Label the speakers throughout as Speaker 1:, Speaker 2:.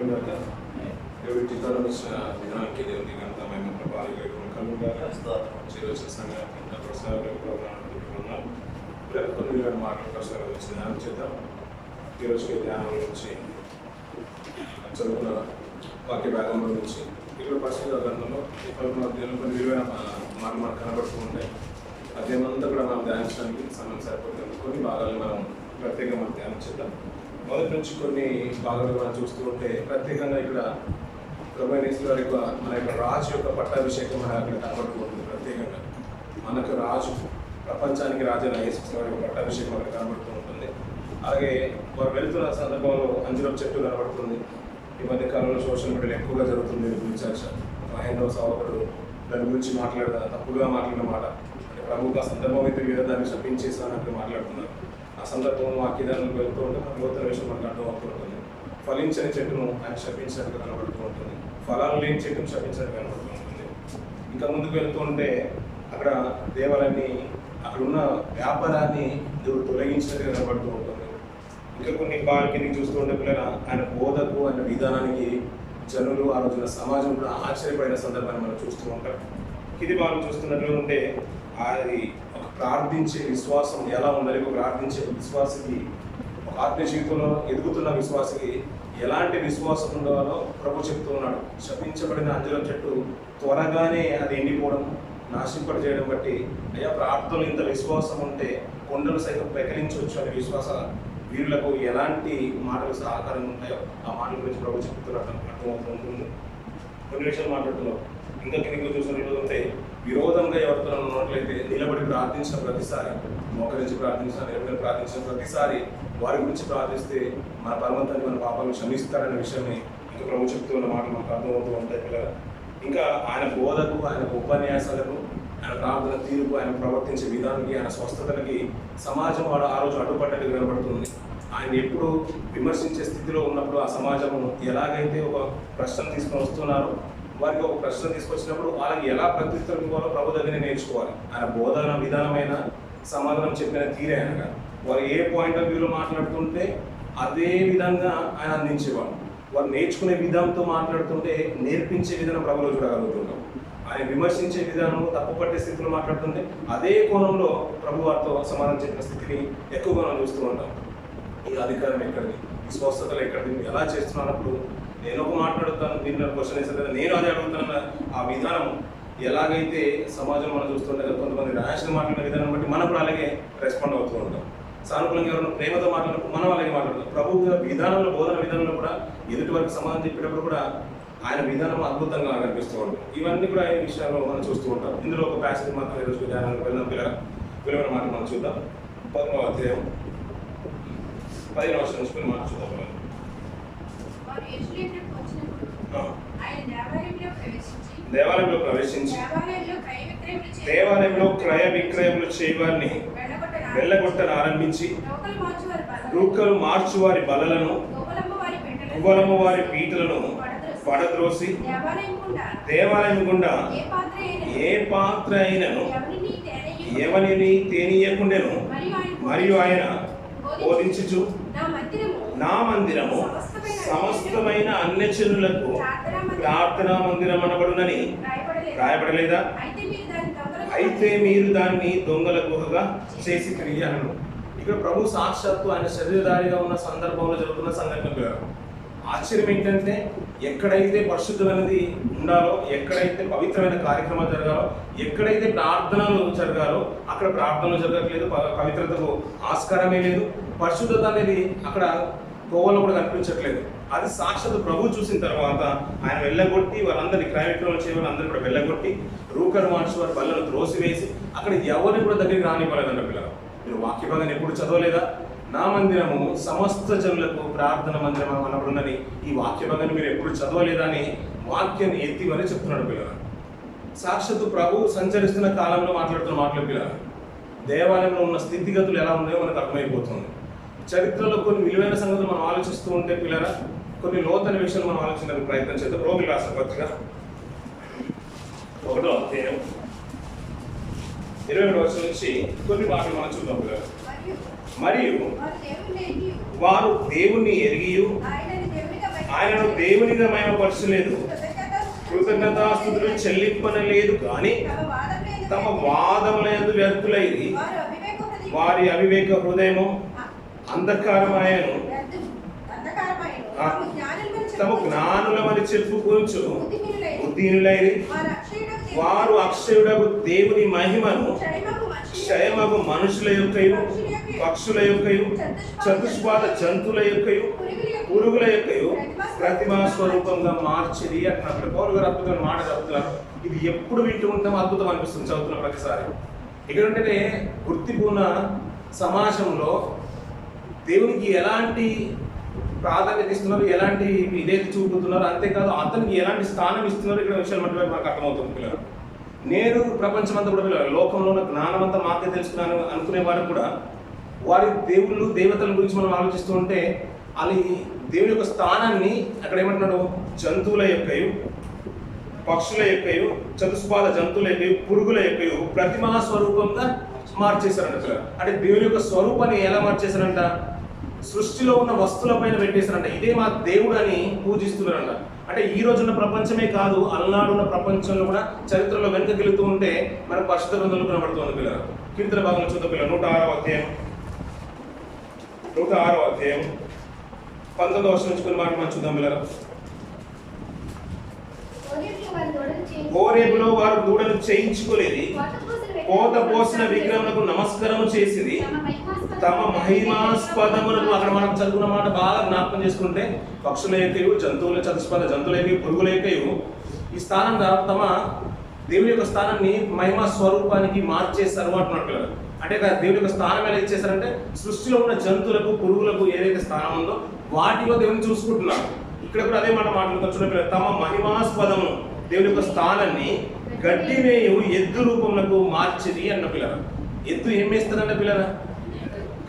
Speaker 1: కలుగుగాక. దేవుడి టీకాలను ఇచ్చిన విధానానికి దేవుని ఘనత మహిమ పాల్గొనడం కలుగుగాక. చేరవలసిన సంఘానికి ఇంకా ప్రసారాలు కూడా కొన్ని మాటలు ప్రసారాలు వచ్చి ధ్యానం చేద్దాం. ఈరోజుకి ధ్యానం నుంచి చదువుకున్న వాక్య భాగంలో నుంచి ఇక్కడ పరిశుద్ధ గ్రంథంలో కొన్ని విలువైన మాటలు మనకు కనబడుతూ ఉంటాయి. అదేమంతా కూడా మనం ధ్యానించడానికి సమయం సరిపోతుంది. కొన్ని భాగాలు మనం ప్రత్యేకంగా మనం ధ్యానం చేద్దాం. మొదటి నుంచి కొన్ని భాగాలు మనం చూస్తూ ఉంటే ప్రత్యేకంగా ఇక్కడ ప్రభునేశ్వర వారి మన యొక్క రాజు యొక్క పట్టాభిషేకం మనకు అక్కడ కనబడుతూ ఉంటుంది. ప్రత్యేకంగా మనకు రాజు, ప్రపంచానికి రాజైన యేసుక్రీస్తు వారి యొక్క పట్టాభిషేకం అక్కడ కనబడుతూ ఉంటుంది. అలాగే వారు వెళ్తున్న సందర్భంలో అంజూరపు చెట్టు కనబడుతుంది. ఈ మధ్య కాలంలో సోషల్ మీడియాలో ఎక్కువగా జరుగుతుంది చర్చ. హైందవ సహోదరుడు దాని గురించి తప్పుగా మాట్లాడిన మాట అంటే ప్రభుత్వ సందర్భం అయితే మీద దాన్ని శపించేసానట్టు మాట్లాడుతున్నారు. ఆ సందర్భంలో వాక్యదానికి వెళ్తూ ఉంటే మన నూతన విషయం మనకు అర్థమవుతూ ఉంటుంది. ఫలించని చెట్టును ఆయన శపించినట్టు కనబడుతూ ఉంటుంది. ఫలాలు లేని చెట్టును శపించినట్టు కనబడుతూ ఉంటుంది. ఇంకా ముందుకు వెళ్తూ ఉంటే అక్కడ దేవాలయాన్ని, అక్కడ ఉన్న వ్యాపారాన్ని దేవుడు తొలగించినట్టుగా కనబడుతూ ఉంటుంది. ఇంకా కొన్ని కిందకి చూస్తూ ఉంటే పిల్లల ఆయన బోధకు, ఆయన విధానానికి జనులు ఆ రోజున సమాజం కూడా ఆశ్చర్యపడిన సందర్భాన్ని మనం చూస్తూ ఉంటాం. కింది భాగం చూస్తున్నట్లు ఉంటే అది ఒక ప్రార్థించే విశ్వాసం ఎలా ఉండాలి, ఒక ప్రార్థించే విశ్వాసకి, ఒక ఆత్మీయ జీవితంలో ఎదుగుతున్న విశ్వాసకి ఎలాంటి విశ్వాసం ఉండాలో ప్రభు చెప్తూ ఉన్నాడు. శపించబడిన అంజూరం చెట్టు త్వరగానే అది ఎండిపోవడం, నాశింపడి చేయడం బట్టి అయ్యా ప్రార్థనలు ఇంత విశ్వాసం ఉంటే కొండలు సైతం పెకలించవచ్చు అనే విశ్వాస వీరులకు ఎలాంటి మాటలు సహకారంగా ఉంటాయో ఆ మాటల గురించి ప్రభు చెప్తున్నట్టు అర్థమవుతూ ఉంటుంది. కొన్ని విషయాలు మాట్లాడుతున్నాం. ఇంకా కిందకి చూసినట్లయితే విరోధంగా ఎవరితో ఉన్నట్లయితే నిలబడి ప్రార్థించిన ప్రతిసారి, మోకరించి నిలబడి ప్రార్థించిన ప్రతిసారి వారి గురించి ప్రార్థిస్తే మన పరమంతాన్ని, మన పాపాలను క్షమిస్తారనే విషయాన్ని ఇంకా ప్రభు చెప్తున్న మాటలు మనకు అర్థమవుతూ ఉంటాయి పిల్లలు. ఇంకా ఆయన బోధకు, ఆయన ఉపన్యాసాలకు, ఆయన ప్రార్థన తీరుకు, ఆయన ప్రవర్తించే విధానానికి, ఆయన స్వస్థతలకి సమాజం వాడు ఆ రోజు అడ్డుపడ్డట్టు కనబడుతుంది. ఆయన ఎప్పుడు విమర్శించే స్థితిలో ఉన్నప్పుడు ఆ సమాజము ఎలాగైతే ఒక ప్రశ్న తీసుకొని వస్తున్నారో వారికి ఒక ప్రశ్న తీసుకొచ్చినప్పుడు వాళ్ళకి ఎలా ప్రత్యుత్తరం ఇవ్వాలో ప్రభు దగ్గర నేర్చుకోవాలి. ఆయన బోధన విధానమైన సమాధానం చెప్పిన తీరే అనగా వారు ఏ పాయింట్ ఆఫ్ వ్యూలో మాట్లాడుతుంటే అదే విధంగా ఆయన అందించేవాడు. వారు నేర్చుకునే విధానంతో మాట్లాడుతుంటే నేర్పించే విధానం ప్రభులో చూడగలుగుతున్నాం. ఆయన విమర్శించే విధానం, తప్పుపట్టే స్థితిలో మాట్లాడుతుంటే అదే కోణంలో ప్రభు వారితో సమాధానం చెప్పిన స్థితిని ఎక్కువగా మనం చూస్తూ ఉంటాం. ఈ అధికారం ఎక్కడిది, ఈ స్వస్థతలు ఎక్కడిది, ఎలా చేస్తున్నప్పుడు నేను ఒక మాట్లాడుతాను, దీన్ని క్వశ్చన్ వేసాను కదా, నేను అదే అడుగుతాను. ఆ విధానం ఎలాగైతే సమాజం మనం చూస్తుంటే కొంతమంది ర్యాష్గా మాట్లాడిన విధానం బట్టి మనం కూడా అలాగే రెస్పాండ్ అవుతూ ఉంటాం. సానుకూలంగా ఎవరైనా ప్రేమతో మాట్లాడినప్పుడు మనం అలాగే మాట్లాడతాం. ప్రభు విధానంలో, బోధన విధానంలో కూడా ఎదుటి వరకు సమాధానం చెప్పేటప్పుడు కూడా ఆయన విధానం అద్భుతంగా కనిపిస్తూ ఉంటుంది. ఇవన్నీ కూడా ఈ విషయాల్లో మనం చూస్తూ ఉంటాం. ఇందులో ఒక ప్యాసేజ్ మాత్రం ఈరోజు ధ్యానానికి వెళ్దాం పిల్లల. విలువైన మాట మనం చూద్దాం. 10వ అధ్యాయం 15వ వచనం నుంచి కొన్ని మాట చూద్దాం. దేవాలయంలో ప్రవేశించి దేవాలయంలో క్రయ విక్రయములు చేయవారిని వెళ్ళగొట్టను ఆరంభించి రూకలు మార్చు వారి బలలను, గువ్వలమ్మ వారి పీటలను పడద్రోసి దేవాలయం గుండా ఏ పాత్ర అయినను ఎవరిని తేనీయకుండెను. మరియు ఆయన బోధించుచు నా మందిరము సమస్తమైన అన్యజనులకు ప్రార్థనా మందిరం అనబడునని రాయబడలేదా? అయితే మీరు దాన్ని దొంగల గుహగా చేసి తిరిగాను. ఇక్కడ ప్రభు సాక్షాత్తు ఆయన శరీరధారిగా ఉన్న సందర్భంలో జరుగుతున్న సంఘటన. ఆశ్చర్యం ఏంటంటే ఎక్కడైతే పరిశుద్ధమైనది ఉండాలో, ఎక్కడైతే పవిత్రమైన కార్యక్రమాలు జరగాలో, ఎక్కడైతే ప్రార్థనలు జరగాలో అక్కడ ప్రార్థనలు జరగట్లేదు, పవిత్రతకు ఆస్కారమే లేదు. పరిశుద్ధత అనేది అక్కడ గోవలో కూడా కనిపించట్లేదు. అది సాక్షాత్తు ప్రభు చూసిన తర్వాత ఆయన వెళ్ళగొట్టి వారందరినీ క్రయ విక్రయాలు చేయమని అందరూ కూడా వెళ్ళగొట్టి రూకలు మార్చి వారి బల్లను త్రోసివేసి అక్కడ ఎవరిని కూడా దగ్గరికి రానివ్వలేదన్న పిల్లలు. మీరు వాక్య భాగాన్ని ఎప్పుడు చదవలేదా? నా మందిరము సమస్త జనులకు ప్రార్థన మందిరం అనబడునని ఈ వాక్య భాగాన్ని మీరు ఎప్పుడు చదవలేదా అని వాక్యాన్ని ఎత్తి మరీ చెప్తున్నాడు పిల్లలు. సాక్షాత్తు ప్రభు సంచరిస్తున్న కాలంలో మాట్లాడుతున్న మాటలు పిల్లలు. దేవాలయంలో ఉన్న స్థితిగతులు ఎలా ఉన్నాయో మనకు అర్థమైపోతుంది. చరిత్రలో కొన్ని విలువైన సంగతులు మనం ఆలోచిస్తూ ఉంటే పిల్లల కొన్ని లోతైన విషయాలు మనం ఆలోచించడానికి ప్రయత్నం చేద్దాం. రోగులు రాసిన పత్రిక 1వ అధ్యాయం 22వ వచనం నుంచి కొన్ని మాటలు మనం చూద్దాం పిల్లలు. మరియు వారు దేవుణ్ణి ఎరిగి ఆయనను దేవునిగా మహిమపరచలేదు, కృతజ్ఞతాస్తుతులు చెల్లింపనలేదు, కానీ తమ వాదములందు వ్యర్థులైరి, వారి అవివేక హృదయము అంధకారమాయను, తమ జ్ఞానులమని చెప్పుకొనుచు బుద్ధిహీనులైరి, వారు అక్షయుడగు దేవుని మహిమను క్షయమగు మనుషుల యొక్కయు, పక్షుల యొక్కయు, చతుష్పాద జంతువుల యొక్కయు, పురుగుల యొక్కయు ప్రతిమా స్వరూపంగా మార్చిది అంటున్నప్పుడు పౌలు గారు అద్భుతమైన మాట చెప్తున్నారు. ఇది ఎప్పుడు వింటూ ఉంటాం అద్భుతం అనిపిస్తుంది చదువుతున్న ప్రతిసారి. ఇక్కడ గుర్తింపున్న సమాజంలో దేవునికి ఎలాంటి ప్రాధాన్యత ఇస్తున్నారు, ఎలాంటి ఇదైతే చూపుతున్నారు, అంతేకాదు అతనికి ఎలాంటి స్థానం ఇస్తున్నారు ఇక్కడ విషయాలు మధ్య మనకు అర్థమవుతుంది. పిల్లలు, నేను ప్రపంచం అంతా కూడా పిల్లలు లోకంలో ఉన్న జ్ఞానం అంతా మాకే తెలుసుకున్నాను అనుకునే వారు కూడా వారి దేవుళ్ళు దేవతల గురించి మనం ఆలోచిస్తూ ఉంటే అది దేవుని యొక్క స్థానాన్ని అక్కడ ఏమంటున్నాడు, జంతువుల యొక్కయు, పక్షుల యొక్కయు, చతుష్పాద జంతువుల యొక్కయు, పురుగుల యొక్కయు ప్రతిమా స్వరూపంగా మార్చేశారంట పిల్లలు. అంటే దేవుని యొక్క స్వరూపాన్ని ఎలా మార్చేశారంట, సృష్టిలో ఉన్న వస్తువుల పైన పెట్టేశారంట. ఇదే మా దేవుడు అని పూజిస్తున్నారంట. అంటే ఈ రోజున్న ప్రపంచమే కాదు, అలనాడున్న ప్రపంచంలో కూడా చరిత్రలో వెనుకకెళ్తూ ఉంటే మనకు పరిశుద్ధ గ్రంథంలో కనబడుతుంది పిల్లలు. కీర్తన భాగంలో చూద్దాం పిల్లలు. 106వ అధ్యాయం 19వ వచనం నుంచి కొన్ని మాటలు మనం చూద్దాం పిల్లలు. హోరేబులో వారు దూడను చేయించుకోలేదు, కోత పోసిన విగ్రహములకు నమస్కారము చేసింది, తమ మహిమాస్పదములను. అక్కడ మనం చదువుకున్న మాట బాగా జ్ఞాపకం చేసుకుంటే పక్షుల యొక్కయు, జంతువుల చతుష్పాద జంతువుల యొక్కయు, పురుగుల యొక్కయు ఈ స్థానంగా తమ దేవుని యొక్క స్థానాన్ని మహిమా స్వరూపానికి మార్చేస్తారు అంటున్నట్టు. అంటే దేవుని యొక్క స్థానం ఎలా ఇచ్చేసారంటే సృష్టిలో ఉన్న జంతువులకు, పురుగులకు ఏదైతే స్థానం ఉందో వాటిలో దేవుని చూసుకుంటున్నారు. ఇక్కడ కూడా అదే మాట మాట్లాడుతున్న తమ మహిమాస్పదము దేవుని యొక్క స్థానాన్ని గడ్డి మేయు ఎద్దు రూపంలో మార్చిది అన్న పిల్లల. ఎద్దు ఏం వేస్తారంట పిల్లల,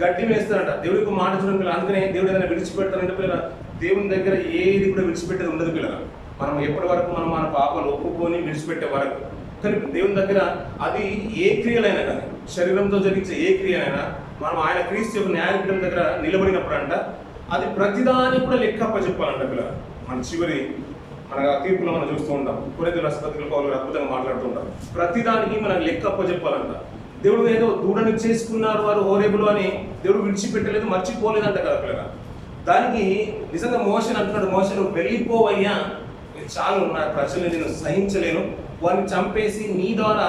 Speaker 1: గడ్డి వేస్తారంట. దేవుడి యొక్క మాట చూడండి పిల్లలు. అందుకనే దేవుడు ఏదైనా విడిచిపెడతారంటే పిల్లల, దేవుని దగ్గర ఏది కూడా విడిచిపెట్టేది ఉండదు పిల్లల. మనం ఎప్పటి వరకు మనం మన పాపలు ఒప్పుకొని విడిచిపెట్టే వరకు. కానీ దేవుని దగ్గర అది ఏ క్రియలైనా కానీ, శరీరంతో జరిగించే ఏ క్రియలైనా మనం ఆయన క్రీస్తు యొక్క న్యాయపీఠం దగ్గర నిలబడినప్పుడు అంట అది ప్రతిదానికి కూడా లెక్క అప్పచెప్పాలంట పిల్లల. మన చివరి మన తీర్పులో మనం చూస్తూ ఉంటాం. కొరింథీ రాసిన పత్రికలో పౌలు అద్భుతంగా మాట్లాడుతుంటాం. ప్రతిదానికి మనకు లెక్క అప్పచెప్పాలంట. దేవుడు ఏదో దూడని చేసుకున్నారు వారు హోరేబులో అని దేవుడు విడిచిపెట్టలేదు, మర్చిపోలేదంట కదా పిల్లల. దానికి నిజంగా మోషేని అంటున్నాడు, మోషే నువ్వు వెళ్ళిపోవయ్యా, చాలు నా ప్రజల్ని నేను సహించలేను, వారిని చంపేసి నీ ద్వారా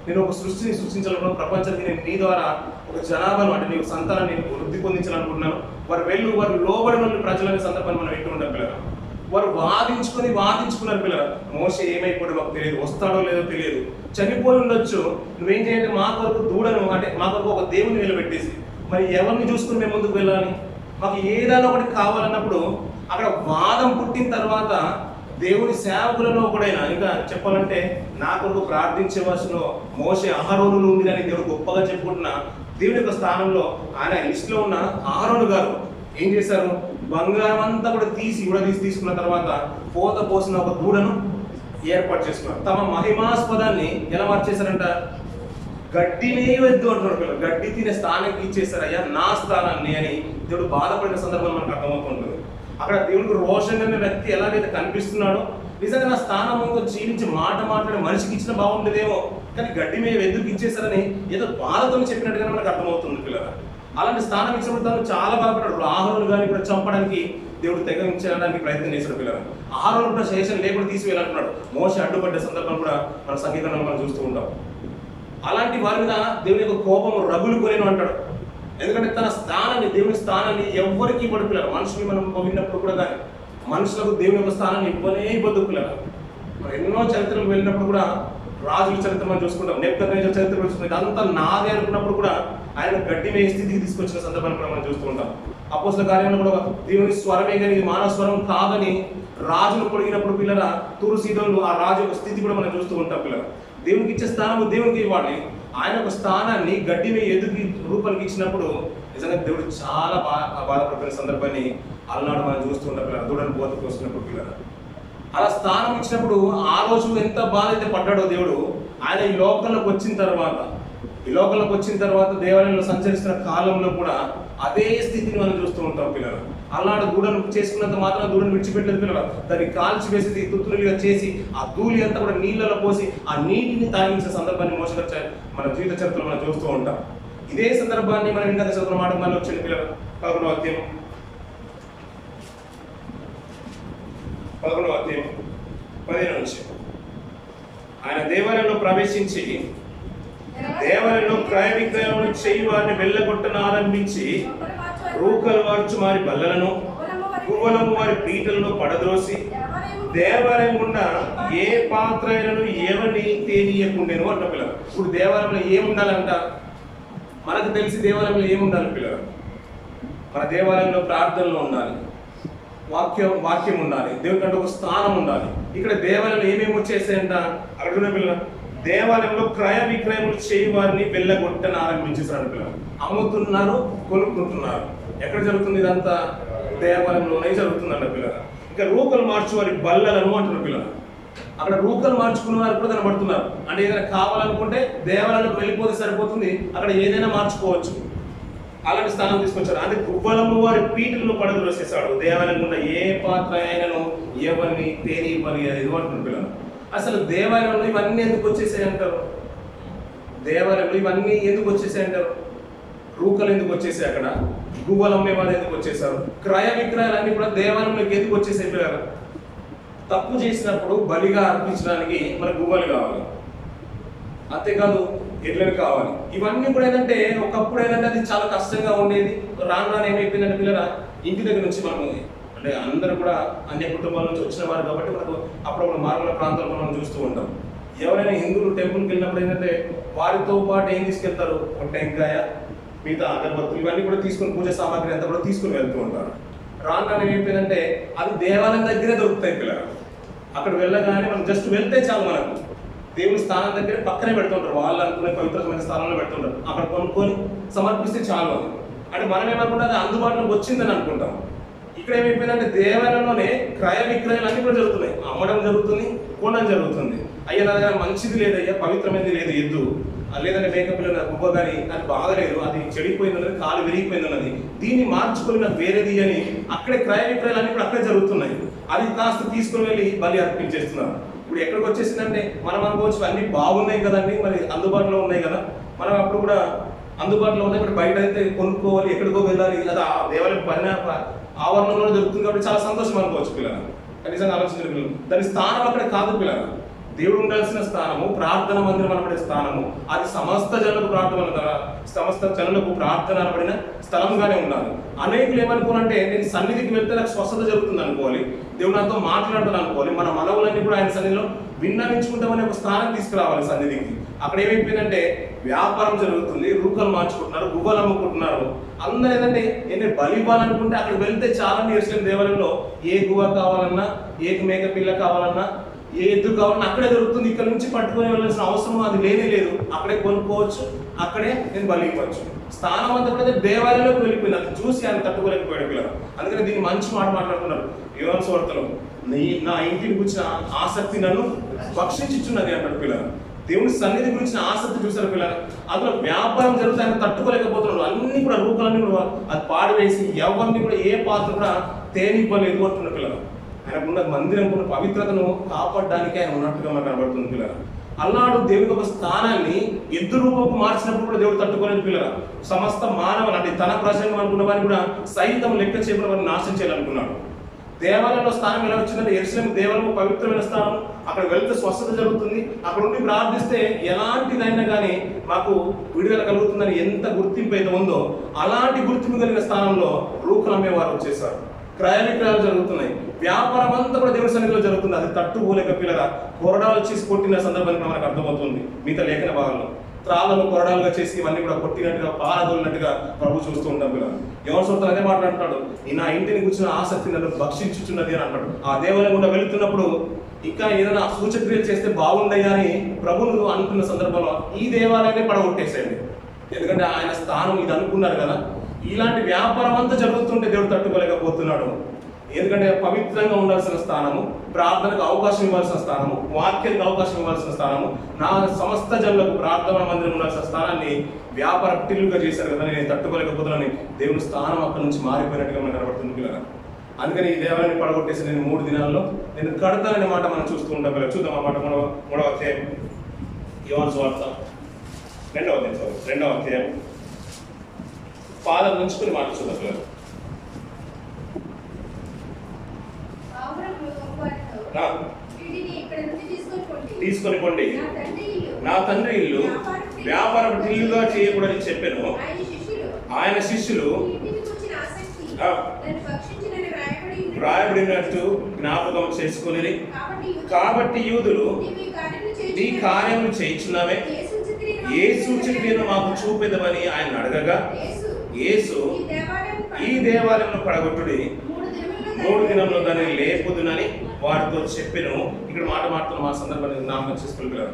Speaker 1: నేను ఒక సృష్టిని సృష్టించాలనుకున్నాను, ప్రపంచానికి నేను నీ ద్వారా ఒక జనాభాను అంటే నీకు సంతానాన్ని వృద్ధి పొందించాలనుకుంటున్నాను, వారు లోబడిన ప్రజలనే సందర్భాన్ని మనం వింటూ ఉంటాం పిల్లలు. వారు వాదించుకున్నారు పిల్లలు. మోషే ఏమైపోయాడో మాకు తెలియదు, వస్తాడో లేదో తెలియదు, చనిపోయి ఉండొచ్చు, నువ్వేం చేయాలంటే మా కొరకు దూడను అంటే మా కొరకు ఒక దేవుని నిలబెట్టేసి మరి ఎవరిని చూసుకుని మేము ముందుకు వెళ్ళాలి, మాకు ఏదైనా ఒకటి కావాలన్నప్పుడు అక్కడ వాదం పుట్టిన తర్వాత దేవుని సేవకులలో ఒకడైనా ఇంకా చెప్పాలంటే నా కొరకు ప్రార్థించే వర్షంలో మోషే అహరోను ఉంది అని దేవుడు గొప్పగా చెప్పుకుంటున్న దేవుని యొక్క స్థానంలో ఆయన లిస్టులో ఉన్న అహరోను గారు ఏం చేశారు, బంగారం అంతా కూడా తీసుకున్న తర్వాత పోత పోసిన ఒక దూడను ఏర్పాటు చేసుకున్నారు. తమ మహిమాస్పదాన్ని ఎలా మార్చేశారంట, గడ్డినే ఎద్దు అంటున్నారు పిల్లలు. గడ్డి తినే స్థానానికి ఇచ్చేసారయ్యా నా స్థానాన్ని అని దేవుడు బాధపడిన సందర్భం మనకు అర్థమవుతుంటుంది. అక్కడ దేవుడికి రోషంగా వ్యక్తి ఎలాగైతే కనిపిస్తున్నాడో నిజంగా నా స్థానం ముందు జీవించి మాట్లాడే మనిషికి ఇచ్చిన బాగుండేదేమో, కానీ గడ్డి మీద ఎద్దుకు ఇచ్చేసారని ఏదో బాధతో చెప్పినట్టుగా మనకు అర్థమవుతుంది పిల్లల. అలాంటి స్థానం ఇచ్చినప్పుడు తను చాలా బాధపడ్డాడు. ఆహారాలు కానీ కూడా చంపడానికి దేవుడు తెగించడానికి ప్రయత్నం చేశాడు పిల్లలు. ఆహారాలు కూడా శేషం లేకుండా తీసివేయాలంటున్నాడు. మోషే అడ్డుపడ్డ సందర్భం కూడా మన సంగీతంలో మనం చూస్తూ ఉంటాం. అలాంటి వారి మీద దేవుని యొక్క కోపం రగులుకొనేను అంటాడు. ఎందుకంటే తన స్థానాన్ని, దేవుని స్థానాన్ని ఎవరికి ఇవ్వడు పిల్లలు. మనుషులు మనం పోయినప్పుడు కూడా కానీ మనుషులకు దేవుని యొక్క స్థానాన్ని ఇవ్వదు పిల్లలు. మనం ఎన్నో చరిత్రలకు వెళ్ళినప్పుడు కూడా రాజుల చరిత్ర మనం చూసుకుంటాం, నెబుకద్నెజర్ చరిత్ర చూసుకుంటాం. ఇదంతా నాదే అనుకున్నప్పుడు కూడా ఆయన గడ్డి మీద స్థితికి తీసుకొచ్చిన సందర్భాన్ని కూడా మనం చూస్తూ ఉంటాం. అపోస్తల కార్యంలో కూడా దేవుని స్వరమే కానీ ఇది మానవ స్వరం కాదని రాజులు పొడిగినప్పుడు పిల్లల తూరు సీదోన్లు ఆ రాజు యొక్క స్థితి కూడా మనం చూస్తూ ఉంటాం పిల్లలు. దేవునికి ఇచ్చే స్థానము దేవునికి ఇవ్వాలి. ఆయన ఒక స్థానాన్ని గడ్డి మీద ఎదుగు రూపానికి ఇచ్చినప్పుడు నిజంగా దేవుడు చాలా బాధపడిన సందర్భాన్ని అలనాడు మనం చూస్తూ ఉంటాం పిల్లలు. దూడని పోతకు వస్తున్నప్పుడు పిల్లలు అలా స్థానం ఇచ్చినప్పుడు ఆ రోజు ఎంత బాధ అయితే పడ్డాడో దేవుడు, ఆయన ఈ లోకంలోకి వచ్చిన తర్వాత దేవాలయంలో సంచరిస్తున్న కాలంలో కూడా అదే స్థితిని మనం చూస్తూ ఉంటాం పిల్లలు. అలాంటి దూడను చేసుకున్నంత మాత్రం దూడను విడిచిపెట్టలేదు పిల్లలు. దాన్ని కాల్చి వేసి తుత్తులుగా చేసి ఆ ధూళి అంతా కూడా నీళ్ళలో పోసి ఆ నీటిని తాగించిన సందర్భాన్ని మోసకొచ్చే మన జీవిత చరిత్రలో మనం చూస్తూ ఉంటాం. ఇదే సందర్భాన్ని మనం ఇంకా చదువుతున్న మాట మళ్ళీ వచ్చింది పిల్లలు. 11వ అధ్యాయం 15 నుంచి ఆయన దేవాలయంలో ప్రవేశించి దేవాలయంలో క్రయ విక్రయములు చేయి వారిని వెళ్ళగొట్టను ఆరంభించి రూకలు వార్చు వారి బల్లలను గువ్వలము వారి పీటలను పడద్రోసి దేవాలయం గుండా ఏ పాత్ర అయినను ఎవరిని తేనీయకుండెను అంట పిల్లలు. ఇప్పుడు దేవాలయంలో ఏముండాలంట? మనకు తెలిసి దేవాలయంలో ఏముండాలి పిల్లలు? మన దేవాలయంలో ప్రార్థనలు ఉండాలి, వాక్యం ఉండాలి, దేవుడి కంటే ఒక స్థానం ఉండాలి. ఇక్కడ దేవాలయంలో ఏమేమి వచ్చేసాయంట? అక్కడ ఉన్న పిల్లలు దేవాలయంలో క్రయ విక్రయములు చేయి వారిని వెళ్ళగొట్టని ఆరంభించేసారు పిల్లలు. అమ్ముతున్నారు, కొనుక్కుంటున్నారు. ఎక్కడ జరుగుతుంది ఇదంతా? దేవాలయంలోనే జరుగుతుందంట పిల్లలు. ఇంకా రూకలు మార్చు వారి బల్లలను అంటున్నారు పిల్లలు. అక్కడ రూకలు మార్చుకున్న వారు కూడా కనబడుతున్నారు. అంటే ఏదైనా కావాలనుకుంటే దేవాలయంలోకి వెళ్ళిపోతే సరిపోతుంది, అక్కడ ఏదైనా మార్చుకోవచ్చు. అలాంటి స్థానం తీసుకొచ్చారు. అంటే గువ్వలము వారి పీటలను పడద్రోసేసాడు. దేవాలయం ఉన్న ఏ పాత్ర అయినను ఎవరిని తేనివ్వని అంటున్నారు పిల్లలు. అసలు దేవాలయంలో ఇవన్నీ ఎందుకు వచ్చేసాయి అంటారు? దేవాలయంలో ఇవన్నీ ఎందుకు వచ్చేసాయి అంటారు? రూకలు ఎందుకు వచ్చేసాయి? అక్కడ గువ్వలు అమ్మేవారు ఎందుకు వచ్చేసారు? క్రయ విక్రయాలన్నీ కూడా దేవాలయంలోకి ఎందుకు వచ్చేసాయి పిల్లలు? తప్పు చేసినప్పుడు బలిగా అర్పించడానికి మనకు గువ్వలు కావాలి, అంతేకాదు ఎడ్లను కావాలి. ఇవన్నీ కూడా ఏంటంటే ఒకప్పుడు ఏంటంటే అది చాలా కష్టంగా ఉండేది. రాను రాను ఏమైపోయిందంటే పిల్లల ఇంటి దగ్గర నుంచి మనము అంటే అందరూ కూడా అన్ని కుటుంబాల నుంచి వచ్చిన వారు కాబట్టి మనకు అప్పుడప్పుడు మార్గల ప్రాంతాల్లో మనం చూస్తూ ఉంటాం. ఎవరైనా హిందువులు టెంపుల్కి వెళ్ళినప్పుడు ఏంటంటే వారితో పాటు ఏం తీసుకెళ్తారు? ఒక టెంకాయ, మిగతా అగరబత్తులు ఇవన్నీ కూడా తీసుకొని పూజ సామాగ్రి అంతా కూడా తీసుకుని వెళ్తూ ఉంటారు. రాను రాను ఏమైపోయిందంటే అది దేవాలయం దగ్గరే దొరుకుతాయి పిల్లలు. అక్కడ వెళ్ళగానే మనం జస్ట్ వెళ్తే చాలు, మనకు దేవుని స్థానం దగ్గర పక్కనే పెడుతుంటారు. వాళ్ళు అనుకునే పవిత్రమైన స్థానంలో పెడుతుంటారు. అక్కడ కొనుక్కొని సమర్పిస్తే చాలు అని. అంటే మనం ఏమనుకుంటాం? అది అందుబాటులోకి వచ్చిందని అనుకుంటాం. ఇక్కడ ఏమైపోయిందంటే దేవాలయంలోనే క్రయ విక్రయాలు అన్ని కూడా జరుగుతున్నాయి. అమ్మడం జరుగుతుంది, కొనడం జరుగుతుంది. అయ్యా నా దగ్గర మంచిది లేదయ్యా, పవిత్రమైనది లేదు ఎద్దు, లేదంటే మేకప్ లేదు, గుబ్బ కానీ నాకు బాగలేదు, అది చెడిపోయింది ఉన్నది, కాలు విరిగిపోయింది ఉన్నది, దీన్ని మార్చుకొని నాకు వేరేది అని అక్కడే క్రయ విక్రయాలు అన్ని కూడా అక్కడే జరుగుతున్నాయి. అది కాస్త తీసుకుని వెళ్ళి బలి అర్పించేస్తున్నారు. ఇప్పుడు ఎక్కడికి వచ్చేసిందంటే మనం అనుకోవచ్చు అన్ని బాగున్నాయి కదండి, మరి అందుబాటులో ఉన్నాయి కదా, మనం అప్పుడు కూడా అందుబాటులో ఉన్నాయి, ఇప్పుడు బయట అయితే కొనుక్కోవాలి, ఎక్కడికో వెళ్ళాలి, అది ఆ దేవాలయం పని ఆవరణంలో జరుగుతుంది కాబట్టి చాలా సంతోషం అనుకోవచ్చు పిల్లలు. కనీసం ఆలోచించిన పిల్లలు దాని స్థానం అక్కడ కాదు పిల్లలు. దేవుడు ఉండాల్సిన స్థానము, ప్రార్థన మందిరం అనబడే స్థానము, అది సమస్త జనులకు ప్రార్థన అనబడిన స్థలంగానే ఉండాలి. అనేకులు ఏమనుకోవాలంటే నేను సన్నిధికి వెళ్తే నాకు స్వస్థత జరుగుతుంది అనుకోవాలి, దేవుడు నాతో మాట్లాడతాను అనుకోవాలి, మన మనవులన్నీ కూడా ఆయన సన్నిధిలో విన్నవించుకుంటామని ఒక స్థానం తీసుకురావాలి సన్నిధికి. అక్కడ ఏమైపోయిందంటే వ్యాపారం జరుగుతుంది, రూకలు మార్చుకుంటున్నారు, గువ్వలు అమ్ముకుంటున్నారు. అందరూ ఏంటంటే బలి ఇవ్వాలనుకుంటే అక్కడికి వెళ్తే చాలా యెరూషలేము దేవాలయంలో ఏ గువ్వ కావాలన్నా, ఏ మేక పిల్ల కావాలన్నా, ఏ ఎద్దు కావాలన్నా అక్కడే దొరుకుతుంది. ఇక్కడ నుంచి పట్టుకొని వెళ్ళాల్సిన అవసరం అది లేనే లేదు. అక్కడే కొనుక్కోవచ్చు, అక్కడే నేను బలి ఇవ్వచ్చు. స్థానం అంతా కూడా దేవాలయంలోకి వెళ్ళిపోయింది. అది చూసి ఆయన తట్టుకోలేకపోయాడు పిల్లలు. అందుకని దీన్ని మంచి మాట మాట్లాడుతున్నారు యోహాను సువార్తలో. నా ఇంటిని గురించిన ఆసక్తి నన్ను భక్షించుచున్నది అంటాడు పిల్లలు. దేవుని సన్నిధి గురించిన ఆసక్తి చూశారు పిల్లలు. అందులో వ్యాపారం జరుగుతుంది, ఆయన తట్టుకోలేకపోతున్నాడు. అన్ని కూడా రూపాలన్నీ కూడా అది పాడివేసి ఎవరిని కూడా ఏ పాత్ర కూడా తేనివ్వలేదు అంటున్న పిల్లలు. ఆయనకున్న మందిరం ఉన్న పవిత్రతను కాపాడడానికి ఆయన ఉన్నట్టుగా మనకు కనబడుతుంది పిల్లలు. అల్లాడు దేవుని ఒక స్థానాన్ని ఎద్దు రూపంకు మార్చినప్పుడు కూడా దేవుడు తట్టుకోలేదు పిల్లలు. సమస్త మానవులు అంటే తన ప్రజలు అనుకున్న వారిని కూడా సైతం లెక్క చేయకుండా వారిని నాశనం చేయాలనుకున్నాడు. దేవాలయంలో స్థానం ఎలా వచ్చిందంటే యెరూషలేము దేవాలయం పవిత్రమైన స్థానం. అక్కడ వెళ్తే స్వస్థత జరుగుతుంది, అక్కడ ఉండి ప్రార్థిస్తే ఎలాంటిదైనా కానీ మాకు విడుదల కలుగుతుందని ఎంత గుర్తింపు అయితే ఉందో అలాంటి గుర్తింపు కలిగిన స్థానంలో రూకలు అమ్మేవారు వచ్చేసారు. క్రయ విక్రయాలు జరుగుతున్నాయి, వ్యాపారం అంతా కూడా దేవుడి సన్నిధిలో జరుగుతుంది. అది తట్టుకోలేక పిల్లల కొరడాలు చేసి కొట్టిన సందర్భానికి మనకు అర్థమవుతుంది. మిగతా లేఖన భాగంలో త్రాళ్ళను కొరడాలుగా చేసి ఇవన్నీ కూడా కొట్టినట్టుగా పారదోలినట్టుగా ప్రభు చూస్తూ ఉంటాం పిల్లలు. యోహాను సువార్తలో అదే మాట్లాడుతున్నాడు, నా ఇంటిని కూర్చున్న ఆసక్తి నన్ను భక్షించుచున్నది అని అంటాడు. ఆ దేవాలయం గుండా వెళుతున్నప్పుడు ఇంకా ఏదైనా సూచక్రియలు చేస్తే బాగుండయ్యా అని ప్రభువును అనుకున్న సందర్భంలో ఈ దేవాలయాన్ని పడగొట్టేసేయండి. ఎందుకంటే ఆయన స్థానం ఇది అనుకున్నారు కదా. ఇలాంటి వ్యాపారం అంతా జరుగుతుంటే దేవుడు తట్టుకోలేకపోతున్నాడు. ఎందుకంటే పవిత్రంగా ఉండాల్సిన స్థానము, ప్రార్థనకు అవకాశం ఇవ్వాల్సిన స్థానము, వాక్యానికి అవకాశం ఇవ్వాల్సిన స్థానము, నా సమస్త జనులకు ప్రార్థన మందిరం ఉండాల్సిన స్థానాన్ని వ్యాపార టిల్లుగా చేశారు కదా, నేను తట్టుకోలేకపోతున్నాను. దేవుని స్థానం అక్కడి నుంచి మారిపోయినట్టుగా మనకు కనబడుతుంది పిల్లలు. అందుకని ఈ దేవాలయాన్ని పడగొట్టేసి నేను 3 దినాల్లో నేను కడతాననే మాట మనం చూస్తూ ఉంటాం పిల్లలు. చూద్దాం ఆ మాట. 3వ అధ్యాయం యోహాను సువార్త 2వ అధ్యాయం పాదం నుంచి కొన్ని మాటలు చూద్దాం పిల్లలు. తీసుకొని పోండి, నా తండ్రి ఇల్లు వ్యాపార ఇల్లుగా చేయకూడదని చెప్పాను. ఆయన శిష్యులు వ్రాయబడినట్టు జ్ఞాపకం చేసుకుని, కాబట్టి యూదులు ఈ కార్యములు చేయించున్నామే, ఏ సూచక్రియను మాకు చూపెదమని ఆయన అడగగా, యేసు ఈ దేవాలయంలో పడగొట్టుడి, 3 దినంలో దాన్ని లేపుదునని వారితో చెప్పెను. ఇక్కడ మాట మాట్లాడుతున్న మా సందర్భాన్ని జ్ఞాపకం చేసుకుంటున్నారు.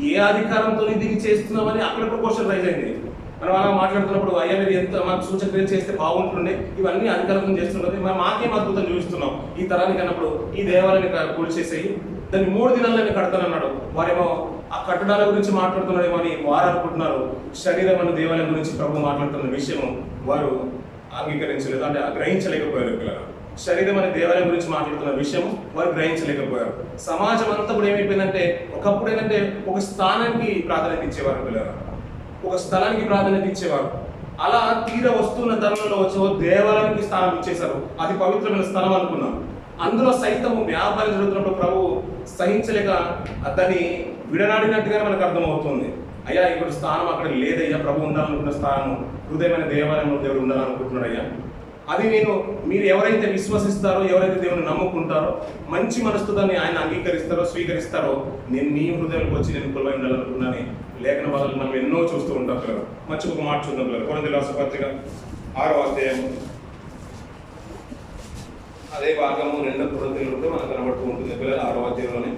Speaker 1: ఏ అధికారంతో దీన్ని చేస్తున్నామని అక్కడ క్వశ్చన్ రైజ్ అయింది. మనం అలా మాట్లాడుతున్నప్పుడు అయ్యా మీరు ఎంత మాకు సూచక్రియలు చేస్తే బాగుంటుండే, ఇవన్నీ అధికారం చేస్తున్నది, మనం మాకేం అద్భుతం చూపిస్తున్నాం ఈ తరానికి అన్నప్పుడు ఈ దేవాలయాన్ని కూల్చేసేయి, దాన్ని 3 దినాల్లో కడతానన్నాడు. వారేమో ఆ కట్టడాల గురించి మాట్లాడుతున్నాడేమో అని వారు అనుకుంటున్నారు. శరీరం అన్న దేవాలయం గురించి ప్రభు మాట్లాడుతున్న విషయం వారు అంగీకరించలేదు, అంటే గ్రహించలేకపోయారు పిల్లలు. శరీరం అనే దేవాలయం గురించి మాట్లాడుతున్న విషయం వారు గ్రహించలేకపోయారు. సమాజం అంతా కూడా ఏమైపోయిందంటే, ఒకప్పుడు ఏంటంటే ఒక స్థానానికి ప్రాధాన్యత ఇచ్చేవారు పిల్లలు, ఒక స్థలానికి ప్రాధాన్యత ఇచ్చేవారు. అలా తీర వస్తున్న తరుణంలో వచ్చే దేవాలయానికి స్థానం ఇచ్చేశారు. అది పవిత్రమైన స్థలం అనుకున్నాం. అందులో సైతం వ్యాపారం జరుగుతున్నప్పుడు ప్రభు సహించలేక దాన్ని విడనాడినట్టుగానే మనకు అర్థమవుతుంది. అయ్యా ఇప్పుడు స్థానం అక్కడ లేదయ్యా, ప్రభు ఉండాలనుకున్న స్థానం హృదయమైన దేవాలయంలో దేవుడు ఉండాలనుకుంటున్నాడు అయ్యా. అది మీరు ఎవరైతే విశ్వసిస్తారో, ఎవరైతే దేవుని నమ్ముకుంటారో, మంచి మనసుతో దాన్ని ఆయన అంగీకరిస్తారో, స్వీకరిస్తారో, నేను నీ హృదయంలోకి వచ్చి నేను కొలువై ఉండాలనుకున్నాను. లేఖన భాగాలు మనం ఎన్నో చూస్తూ ఉంటాం పిల్లలు. మంచి ఒక మాట చూద్దాం పిల్లలు. కొరింథీయుల రాసిన పత్రిక 6వ అధ్యాయం అదే భాగము 2వ కొరింథీయులలో మనకు కనబడుతూ ఉంటుంది పిల్లలు. 6వ అధ్యాయంలోనే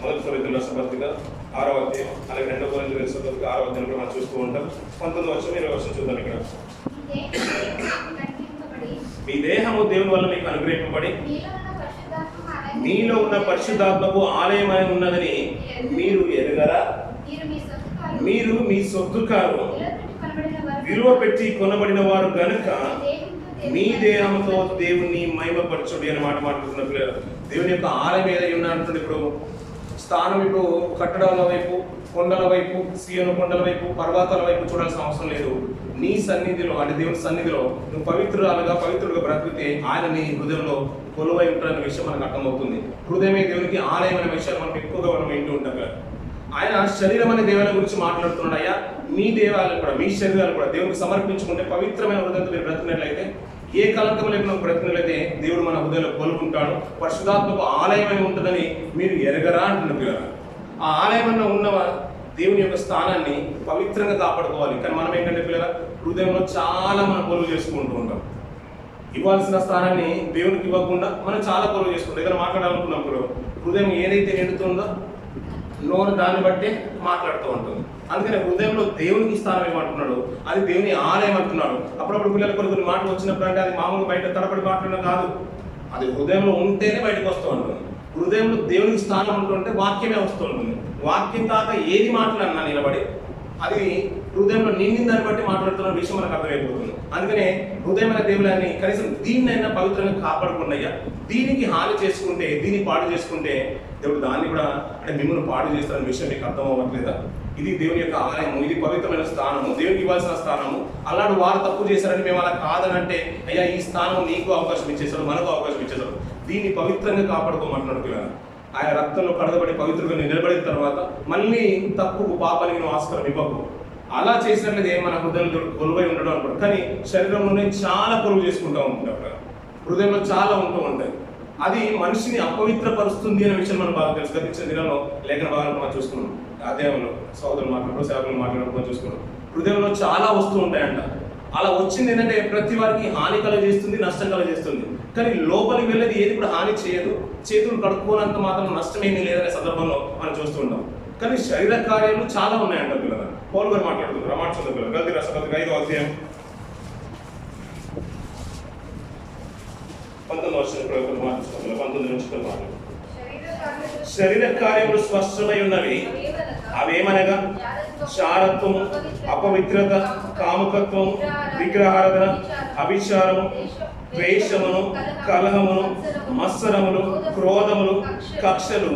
Speaker 1: 1వ కొరింథీయుల రాసిన పత్రిక 6వ అధ్యాయం, అలాగే 2వ కొరింథీయుల రాసిన పత్రిక 6వ అధ్యాయంలో మనం చూస్తూ ఉంటాం. 19వ వచనం 20వ వచనం చూద్దాం. ఇక్కడ మీ దేహము దేవుని వల్ల మీకు అనుగ్రహింపబడి మీలో ఉన్న పరిశుద్ధాత్మకు ఆలయమై ఉన్నదని మీరు ఎరుగరా? మీరు మీ సొత్తు కారు, విలువ పెట్టి కొనబడిన వారు గనుక మీ దేహంతో దేవుని మహిమపరచుడి అని మాట్లాడుతున్న పిల్లలు. దేవుని యొక్క ఆలయం ఏదై ఉన్నటువంటి ఇప్పుడు స్థానం ఇప్పుడు కట్టడాల వైపు, కొండల వైపు, సీయోను కొండల వైపు, పర్వతాల వైపు చూడాల్సిన అవసరం లేదు. నీ సన్నిధిలో, అంటే దేవుని సన్నిధిలో నువ్వు పవిత్రుడుగా బ్రతికితే ఆయన నీ హృదయంలో కొలువై ఉంటారనే విషయం మనకు అర్థమవుతుంది. హృదయమే దేవునికి ఆలయం అనే విషయాలు మనం ఎక్కువగా మనం వింటూ ఉంటాం కదా. ఆయన శరీరం అనే దేవాలయం గురించి మాట్లాడుతున్నాడు. అయ్యా మీ దేవాలయం కూడా, మీ శరీరాలు కూడా దేవునికి సమర్పించుకుంటే, పవిత్రమైన హృదయంతో మీరు బ్రతికినట్లయితే, ఏ కలంకం లేకుండా బ్రతికినట్లయితే దేవుడు మన హృదయంలో కొలుకుంటాడు, పరిశుద్ధాత్మకు ఆలయమై ఉంటుందని మీరు ఎరగరా అంటున్న పిల్లలు. ఆ ఆలయమన్న ఉన్న దేవుని యొక్క స్థానాన్ని పవిత్రంగా కాపాడుకోవాలి. కానీ మనం ఏంటంటే పిల్లల హృదయంలో చాలా మనం కొలువు చేసుకుంటూ ఉంటాం. ఇవ్వాల్సిన స్థానాన్ని దేవునికి ఇవ్వకుండా మనం చాలా కొలువు చేసుకుంటాం. ఏదైనా మాట్లాడాలనుకున్నప్పుడు హృదయం ఏదైతే నిండుతుందో నోరు దాన్ని బట్టే మాట్లాడుతూ ఉంటుంది. అందుకని హృదయంలో దేవునికి స్థానం ఏమంటున్నాడు, అది దేవుని ఆలయం అంటున్నాడు. అప్పుడప్పుడు పిల్లలు కొన్ని మాటలు వచ్చినప్పుడు అంటే అది మామూలు బయట తడబడి మాట్లాడడం కాదు, అది హృదయంలో ఉంటేనే బయటకు వస్తూ ఉంటుంది. హృదయంలో దేవునికి స్థానం ఉంటుంటే వాక్యమే వస్తూ ఉంటుంది. వాక్యం కాక ఏది మాట్లాడినా నిలబడి అది హృదయంలో నిండిన దాన్ని బట్టి మాట్లాడుతున్న విషయం మనకు అర్థమైపోతుంది. అందుకనే హృదయమైన దేవులని కనీసం దీన్నైనా పవిత్రంగా కాపాడుకున్నాయ్యా. దీనికి హాని చేసుకుంటే, దీన్ని పాడు చేసుకుంటే దేవుడు దాన్ని కూడా అంటే మిమ్మల్ని పాడు చేస్తారనే విషయం మీకు అర్థం అవ్వట్లేదా? ఇది దేవుని యొక్క ఆలయము, ఇది పవిత్రమైన స్థానము, దేవునికి ఇవ్వాల్సిన స్థానము. అలాంటి వారు తప్పు చేశారని మేము అలా కాదనంటే, అయ్యా ఈ స్థానం నీకు అవకాశం ఇచ్చేసాడు, మనకు అవకాశం ఇచ్చేసాడు, దీన్ని పవిత్రంగా కాపాడుకోమంటున్నాడు పిల్లలు. ఆయన రక్తంలో కడగబడి పవిత్రంగా నిలబడిన తర్వాత మళ్ళీ తప్పుకు పాపానికి నువ్వు ఆస్కారం ఇవ్వకు. అలా చేసినట్లయితే మన హృదయంలో కొలువై ఉండడం అనుకుంటాం. కానీ శరీరంలోనే చాలా కొలువు చేసుకుంటూ ఉంటాం, హృదయంలో చాలా ఉంటూ ఉంటాయి. అది మనిషిని అపవిత్రపరుస్తుంది అనే విషయం మనం బాగా తెలుసు. గతించిన దినంలో లేఖన భాగాలను మనం చూసుకున్నాం. అధ్యాయంలో సోదరులు మాట్లాడుతూ సేవకులు మాట్లాడుతూ చూసుకున్నాం. హృదయంలో చాలా వస్తూ ఉంటాయంట. అలా వచ్చింది ఏంటంటే ప్రతి వారికి హాని కలుగజేస్తుంది, నష్టం కలుగజేస్తుంది. కానీ లోపలికి వెళ్ళేది ఏది కూడా హాని చేయదు, చేతులు కడుక్కోనంత మాత్రం నష్టమేమీ లేదనే సందర్భంలో మనం చూస్తూ ఉంటాం. కానీ శరీర కార్యాలు చాలా ఉన్నాయంట పిల్లలు. పౌలు గారు మాట్లాడుతున్నారు అమాట చూద్దాం పిల్లలు. గలతీ రాసిన పత్రిక 5వ అధ్యాయం 19 వర్షం కూడా కొన్ని మార్చుకోవాలి. 19 నుంచి కొన్ని మాటలు. శరీర కార్యములు స్పష్టమై ఉన్నవి, అవేమనగా శారత్వము, అపవిత్రత, కాముకత్వము, విగ్రహారాధన, అభిచారము, ద్వేషమును, కలహమును, మత్సరములు, క్రోధములు, కక్షలు,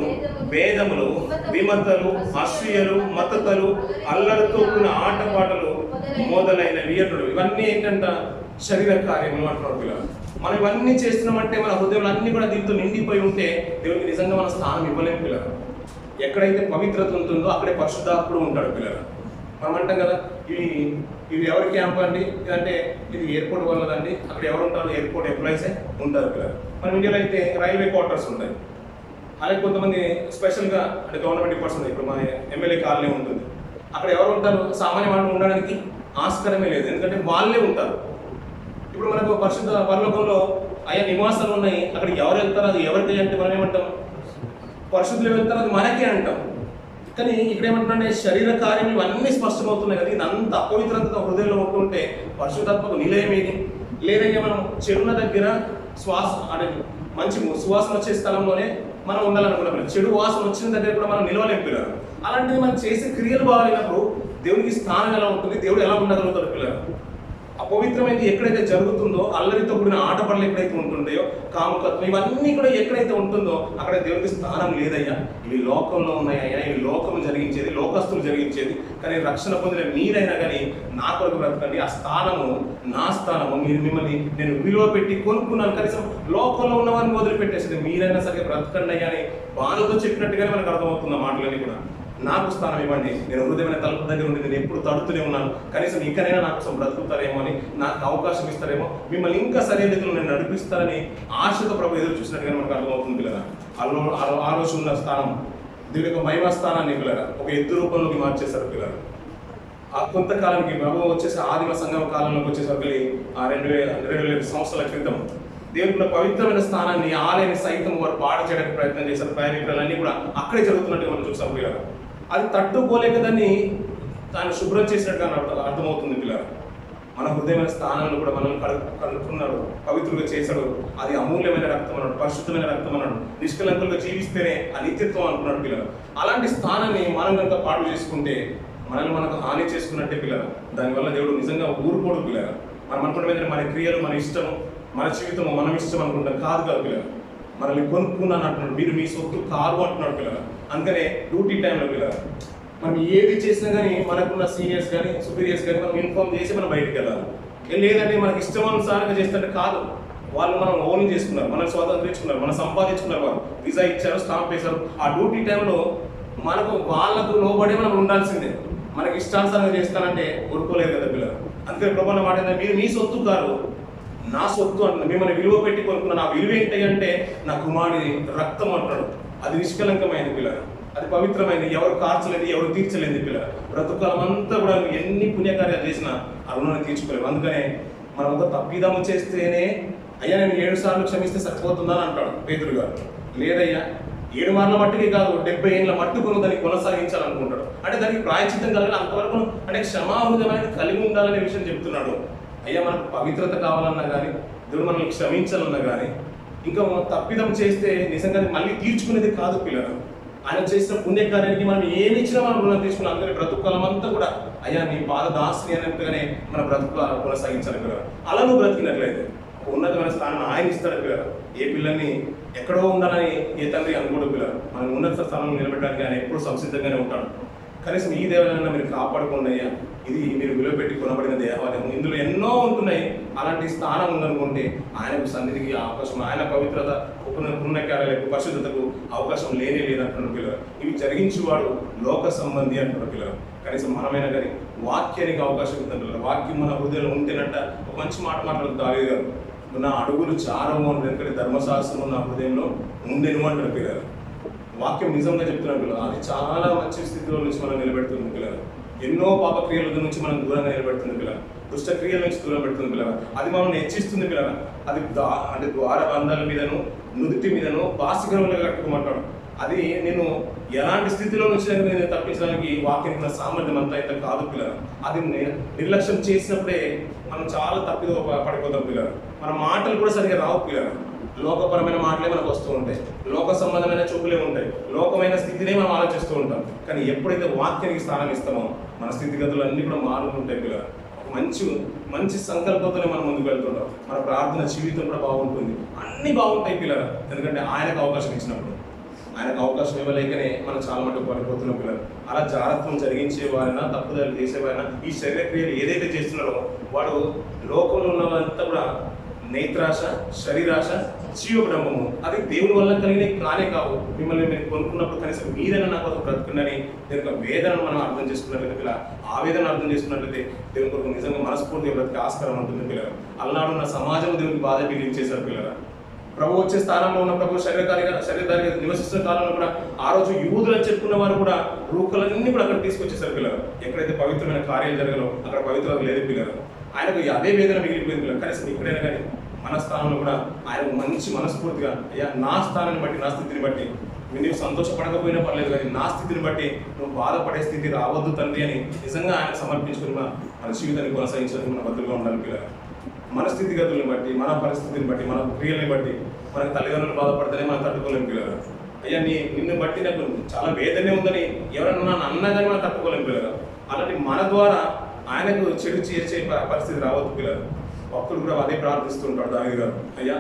Speaker 1: భేదములు, విమతలు, అసూయలు, మతతలు, అల్లరితో కూడిన ఆటపాటలు మొదలైనవి అంటాడు. ఇవన్నీ ఏంటంట? శరీర కార్యములు అంటున్నాడు పిల్లలు. మనం ఇవన్నీ చేస్తున్నామంటే మన హృదయంలో అన్ని కూడా దీంతో నిండిపోయి ఉంటే దేవునికి నిజంగా మన స్థానం ఇవ్వలేము పిల్లలు. ఎక్కడైతే పవిత్రత ఉంటుందో అక్కడే పరిశుద్ధాత్ముడు ఉంటాడు పిల్లలు. మనం అంటాం కదా, ఇవి ఎవరి క్యాంప్ అండి అంటే ఇది ఎయిర్పోర్ట్ వాళ్ళదండి, అక్కడ ఎవరు ఉంటారు? ఎయిర్పోర్ట్ ఎంప్లాయీసే ఉంటారు పిల్లలు. మన ఇండియాలో అయితే రైల్వే క్వార్టర్స్ ఉంటాయి, అలాగే కొంతమంది స్పెషల్గా అంటే గవర్నమెంట్ డిపార్ట్స్ ఉంటాయి. ఇప్పుడు మన ఎమ్మెల్యే కాలనీ ఉంటుంది, అక్కడ ఎవరు ఉంటారు? సామాన్య వాళ్ళు ఉండడానికి ఆస్కారమే లేదు, ఎందుకంటే వాళ్ళే ఉంటారు. ఇప్పుడు మనకు పరిశుద్ధ పరలోకంలో ఆయా నివాసాలు ఉన్నాయి, అక్కడికి ఎవరు వెళ్తారు? అది ఎవరికి అంటే మనం ఏమంటాం? పరిశుద్ధులు వెళ్తారు, అది మనకే అంటాం. కానీ ఇక్కడ ఏమంటున్నాడే శరీర కార్యం ఇవన్నీ స్పష్టమవుతున్నాయి కదా. ఇది అంత అపవిత్రత హృదయంలో ఉంటుంటే పరిశుద్ధాత్మకు నిలయం ఏది? లేదంటే మనం చెడుల దగ్గర శ్వాస అంటే మంచి సువాసన వచ్చే స్థలంలోనే మనం ఉండాలనుకున్నాం. చెడు వాసన వచ్చిన దగ్గర కూడా మనం నిలవలేం పిల్లలు. అలాంటివి మనం చేసే క్రియలు బాగాలేనప్పుడు దేవునికి స్థానం ఎలా ఉంటుంది? దేవుడు ఎలా ఉండగలుగుతాడు పిల్లలు? అపవిత్రమైనది ఎక్కడైతే జరుగుతుందో, అల్లరితో కూడిన ఆటపడలు ఎక్కడైతే ఉంటుందో, కాముకత్వం ఇవన్నీ కూడా ఎక్కడైతే ఉంటుందో అక్కడ దేవుడికి స్థానం లేదయ్యా. ఇవి లోకంలో ఉన్నాయ్యా, ఇవి లోకం జరిగించేది, లోకస్తులు జరిగించేది. కానీ రక్షణ పొందిన మీరైనా కానీ నా కొరకు బ్రతకండి. ఆ స్థానము నా స్థానము, మిమ్మల్ని నేను విలువ పెట్టి కొనుక్కున్నాను. కనీసం లోకంలో ఉన్న వారిని వదిలిపెట్టేసింది, మీరైనా సరే బ్రతకండి అయ్యా అని బాధతో చెప్పినట్టుగానే మనకు అర్థమవుతుంది మాటలన్నీ కూడా. నాకు స్థానం ఇవ్వండి, నేను హృదయమైన తలుపు దగ్గర ఉండి నేను ఎప్పుడు తడుతూనే ఉన్నాను, కనీసం ఇంకనైనా నా కోసం బ్రతుకుతారేమో అని, నాకు అవకాశం ఇస్తారేమో, మిమ్మల్ని ఇంకా సరైన దిగులు నేను నడిపిస్తారని ఆశతో ప్రభు ఎదురు చూసినట్టుగా మనకు అర్థమవుతుంది పిల్లరా. ఆలోచన ఉన్న స్థానం దేవుడి యొక్క మహిమా స్థానాన్ని పిల్లరా ఒక ఎద్దు రూపంలోకి మార్చేశారు పిల్లలు. ఆ కొంతకాలానికి ప్రభు వచ్చేసి ఆదిమ సంగమ కాలంలోకి వచ్చేసరికి 2000 సంవత్సరాల క్రితం దేవుని పవిత్రమైన స్థానాన్ని, ఆలయాన్ని సైతం వారు పాడు చేయడానికి ప్రయత్నం చేశారు. ప్రయాణికులన్నీ కూడా అక్కడే జరుగుతున్నట్టు మనం చూసాం పిల్లలు. అది తట్టుకోలేక దాన్ని శుభ్రం చేసినట్టుగా అర్థమవుతుంది పిల్లలు. మన హృదయమైన స్థానంలో కూడా మనల్ని కలుపుకున్నాడు, పవిత్రులుగా చేశాడు. అది అమూల్యమైన రక్తం అన్నాడు, పరిశుద్ధమైన రక్తం అన్నాడు. నిష్కలంకులుగా జీవిస్తేనే ఆ నిత్యత్వం అనుకున్నాడు పిల్లలు. అలాంటి స్థానాన్ని మనం కనుక పాడు చేసుకుంటే మనల్ని మనకు హాని చేసుకున్నట్టే పిల్లలు. దానివల్ల దేవుడు నిజంగా ఊరుకోడు పిల్లలు. మనం అనుకున్న మన క్రియలు, మన ఇష్టము, మన జీవితం మనం ఇష్టం అనుకుంటాం. కాదు పిల్లలు, మనల్ని కొనుక్కున్నాను అంటున్నాడు. మీరు మీ సొత్తు కారు అంటున్నాడు పిల్లలు. అందుకనే డ్యూటీ టైంలో పిల్లలు మనం ఏది చేసినా కానీ మనకున్న సీనియర్స్ కానీ సుపీరియర్స్ కానీ మనం ఇన్ఫార్మ్ చేసి మనం బయటికి వెళ్ళాలి. లేదంటే మనకి ఇష్టమానుసారంగా చేస్తుంటే కాదు, వాళ్ళు మనం ఓన్ చేసుకున్నారు, మనం స్వాతంత్రించుకున్నారు, మనం సంపాదించుకున్నారు, వాళ్ళు వీసా ఇచ్చారు, స్టాంప్ వేశారు. ఆ డ్యూటీ టైంలో మనకు వాళ్ళకు లోబడి మనం ఉండాల్సిందే. మనకి ఇష్టానుసారంగా చేస్తానంటే ఊరుకోలేదు కదా పిల్లలు. అందుకే ప్రభుత్వ మాట ఏంటంటే మీరు మీ సొత్తు కారు, నా సొత్తు అంటున్నాడు. మిమ్మల్ని విలువ పెట్టి కొనుక్కున్న నా విలువ ఏంటి అంటే నా కుమారుడి రక్తం అంటున్నాడు. అది నిష్కలంకమైనది పిల్లలు, అది పవిత్రమైనది, ఎవరు కార్చలేదు, ఎవరు తీర్చలేదు పిల్లలు. బ్రతుకాలం అంతా కూడా ఎన్ని పుణ్యకార్యాలు చేసినా ఆ రుణాన్ని తీర్చుకోలేవు. అందుకనే మనం ఒక తప్పిదము చేస్తేనే అయ్యా నేను 7 సార్లు క్షమిస్తే సరిపోతుందని అంటాడు పేతురు గారు. లేదయ్యా 7 మార్ల మట్టుకే కాదు, 70 ఏళ్ళ మట్టుకును దాన్ని కొనసాగించాలనుకుంటాడు. అంటే దానికి ప్రాయచిత్తం కలగాలి, అంతవరకు అంటే క్షమాహృదయం అనేది కలిగి ఉండాలనే విషయం చెప్తున్నాడు. అయ్యా మనకు పవిత్రత కావాలన్నా కానీ, దేవుడు మనల్ని క్షమించాలన్నా కానీ, ఇంకా తప్పిదం చేస్తే నిజంగా మళ్ళీ తీర్చుకునేది కాదు పిల్లలు. ఆయన చేసిన పుణ్యకార్యానికి మనం ఏమి ఇచ్చినా మనం రుణం తీసుకున్నాం. అందుకని బ్రతుకాలం అంతా కూడా అయ్యా నీ పాద దాసిని అన్నట్టుగానే మన బ్రతుకు కొనసాగించాలి పిల్లలు. అలా నువ్వు బ్రతికినట్లయితే ఉన్నతమైన స్థానాన్ని ఆయన ఇస్తాడు పిల్లలు. ఏ పిల్లల్ని ఎక్కడో ఉండాలని ఏ తండ్రి అనుకోడు పిల్లలు. మనం ఉన్నత స్థానంలో నిలబెట్టడానికి ఆయన ఎప్పుడు సంసిద్ధంగానే ఉంటాడు. కనీసం ఈ దేవాలయాన్ని మీరు కాపాడుకోండి అయ్యా, ఇది మీరు విలువ పెట్టి కొనబడిన దేవాలయం, ఇందులో ఎన్నో ఉంటున్నాయి. అలాంటి స్థానం ఉందనుకుంటే ఆయనకు సన్నిధికి అవకాశం, ఆయన పవిత్రత పుణ్యకార్యాలకు పరిశుద్ధతకు అవకాశం లేనే లేదంటున్న పిల్లలు. ఇవి జరిగించేవాడు లోక సంబంధి అంటున్న పిల్లలు. కనీసం మనమైనా కానీ వాక్యానికి అవకాశం ఇస్తుంటారు. వాక్యం మన హృదయంలో ఉంటేనంట ఒక మంచి మాట మాట్లాడుతూ దావీదు గారు, నా అడుగులు చారము అని, ఎందుకంటే ధర్మశాస్త్రం నా హృదయంలో ఉండేను అంటారు పిల్లలు. వాక్యం నిజంగా చెప్తున్నాను పిల్లలు. అది చాలా మంచి స్థితిలో నుంచి మనం నిలబెడుతుంది పిల్లలు. ఎన్నో పాపక్రియల నుంచి మనం దూరంగా నిలబెడుతుంది పిల్లలు. దుష్ట క్రియల నుంచి దూరం పెడుతుంది పిల్లలు. అది మనం హెచ్చిస్తుంది పిల్లలు. అది అంటే ద్వారబంధాల మీదను, నుదుటి మీదను బాసికరంగా కట్టుకోమంటాడు. అది నేను ఎలాంటి స్థితిలో నుంచి నేను తప్పించడానికి వాక్యం సామర్థ్యం అంతా అయితే కాదు పిల్లలు. అది నిర్లక్ష్యం చేసినప్పుడే మనం చాలా తప్పిదో పడిపోతాం పిల్లలు. మన మాటలు కూడా సరిగ్గా రావు పిల్లలు. లోకపరమైన మాటలే మనకు వస్తూ ఉంటాయి, లోక సంబంధమైన చూపులే ఉంటాయి, లోకమైన స్థితినే మనం ఆలోచిస్తూ ఉంటాం. కానీ ఎప్పుడైతే వాక్యానికి స్థానం ఇస్తామో మన స్థితిగతులు అన్నీ కూడా మారుతుంటాయి పిల్లలు. ఒక మంచి సంకల్పంతోనే మనం ముందుకు వెళ్తుంటాం. మన ప్రార్థన జీవితం కూడా బాగుంటుంది, అన్నీ బాగుంటాయి పిల్లలు. ఎందుకంటే ఆయనకు అవకాశం ఇచ్చినప్పుడు, ఆయనకు అవకాశం ఇవ్వలేకనే మనం చాలా మటుకు పడిపోతున్నాం పిల్లలు. అలా జాగ్రత్తం జరిగించే వారైనా, తప్పుదారులు చేసేవారైనా, ఈ శరీర క్రియలు ఏదైతే చేస్తున్నారో వాడు లోకంలో ఉన్నదంతా కూడా నేత్రాశ, శరీరాశ, జీవబ్రహ్మము. అది దేవుని వల్ల కలిగిన కానే కావు. మిమ్మల్ని మీరు కొనుక్కున్నప్పుడు కనీసం మీరైనా నా కోసం బ్రతుకుందని దీని యొక్క వేదనను మనం అర్థం చేసుకున్నట్లయితే పిల్ల, ఆవేదన అర్థం చేసుకున్నట్లయితే దేవుని కొరకు నిజంగా మనస్ఫూర్తిగా బ్రతికి ఆస్కారం ఉంటుంది పిల్లలు. అలనాడు ఉన్న సమాజం దేవునికి బాధ చేశారు పిల్లలు. ప్రభు వచ్చే స్థానంలో ఉన్న ప్రభు శరీరధారిగా నివసిస్తున్న కాలంలో కూడా ఆ రోజు యూదులు అని చెప్పుకున్న వారు కూడా రూకలన్నీ కూడా అక్కడ తీసుకొచ్చేసారు పిల్లలు. ఎక్కడైతే పవిత్రమైన కార్యాలు జరగాలో అక్కడ పవిత్రత లేదు పిల్లలు. ఆయనకు అదే వేదన మిగిలిపోయింది పిల్లలు. కనీసం ఇక్కడైనా కానీ మన స్థానంలో కూడా ఆయనకు మంచి మనస్ఫూర్తిగా, అయ్యా నా స్థానాన్ని బట్టి, నా స్థితిని బట్టి నీవు సంతోషపడకపోయినా పర్లేదు, కానీ నా స్థితిని బట్టి నువ్వు బాధపడే స్థితి రావద్దు తండ్రి అని నిజంగా ఆయన సమర్పించుకుని మన జీవితాన్ని కొనసాగించడానికి మన బదులుగా ఉండాలి పిల్లలు. మన స్థితిగతులను బట్టి, మన పరిస్థితిని బట్టి, మన క్రియల్ని బట్టి మనకు తల్లిదండ్రులు బాధపడితేనే మనం తట్టుకోలేము పిల్లలు. అయ్యా నిన్ను బట్టి నాకు చాలా వేదనే ఉందని ఎవరన్నా నన్ను అన్నా కానీ మనం తట్టుకోలేము పిల్లలు. అలాంటి మన ద్వారా ఆయనకు చెడు చేసే పరిస్థితి రావద్దు పిల్లలు. భక్తులు కూడా అదే ప్రార్థిస్తుంటాడు దావీదు గారు. అయ్యా